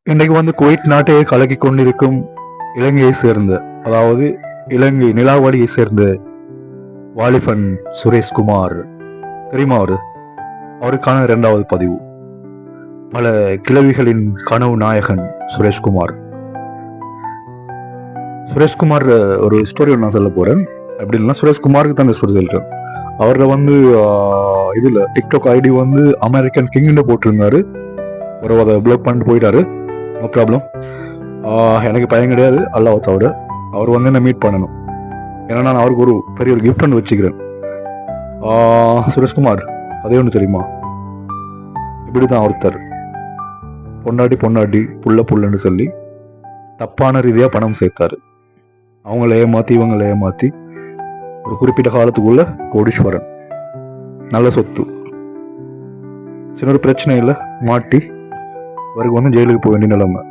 இன்றைக்கு குவைத் நாட்டையே கலக்கி கொண்டிருக்கும் இலங்கையை சேர்ந்த, அதாவது இலங்கை நிலாவடியை சேர்ந்த வாலிபன் சுரேஷ்குமார். தெரியுமா அவருக்கான 2வது பதிவு. பல கிழவிகளின் கனவு நாயகன் சுரேஷ்குமார். சுரேஷ்குமார் ஒரு ஸ்டோரி நான் சொல்ல போறேன். எப்படின்னா, சுரேஷ்குமாருக்கு தான் ஸ்டோரி சொல்றேன். அவரோட இதுல டிக்டாக் ஐடி அமெரிக்கன் கிங்னு போட்டிருந்தாரு. ஒரு அதை பிளாக் பண்ணிட்டு போயிட்டாரு. No problem. எனக்கு பயம் கிடையாது, அல்லாஹ் தவிர. அவர் என்ன மீட் பண்ணணும். ஏன்னா நான் அவருக்கு ஒரு பெரிய ஒரு கிஃப்ட் வச்சுக்கிறேன். சுரேஷ்குமார், அதே ஒன்று தெரியுமா? இப்படிதான் ஒருத்தர் பொண்டாட்டி புள்ளன்னு சொல்லி தப்பான ரீதியா பணம் சேர்த்தாரு. அவங்கள ஏமாத்தி இவங்களை ஏமாத்தி ஒரு குறிப்பிட்ட காலத்துக்குள்ள கோடீஸ்வரன், நல்ல சொத்து, சின்ன ஒரு பிரச்சனை இல்லை, மாட்டி அவருக்கு ஜெயிலுக்கு போக வேண்டிய நிலைமை.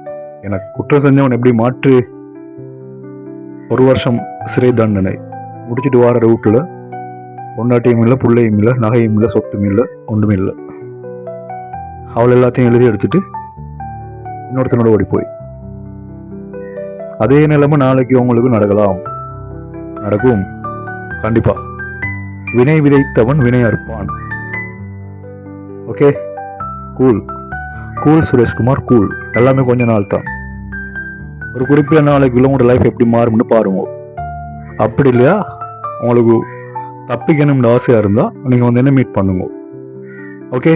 எனக்கு குற்றம் செஞ்சவன் எப்படி மாற்றி 1 வருஷம் சிறை தண்டனை முடிச்சுட்டு வார ரூட்ல பொண்டாட்டியும் இல்லை, பிள்ளையும் இல்லை, நகையும் இல்லை, சொத்தும் இல்லை, ஒன்றுமே இல்லை. அவள் எல்லாத்தையும் எழுதி எடுத்துட்டு இன்னொருத்தனோட ஓடி போய் அதே நிலைமை நாளைக்கு உங்களுக்கு நடக்கும் கண்டிப்பா. வினை விதைத்தவன் வினை அறுப்பான். Okay, cool Sureshkumar, cool. எல்லாமே கொஞ்ச நாள் தான். ஒரு குறிப்பிட்ட நாளைக்குள்ள உங்களோட லைஃப் எப்படி மாறும்னு பாருங்க. அப்படி இல்லையா, உங்களுக்கு தப்பிக்கணும்னு ஆசையா இருந்தா நீங்க என்ன மீட் பண்ணுங்க. ஓகே.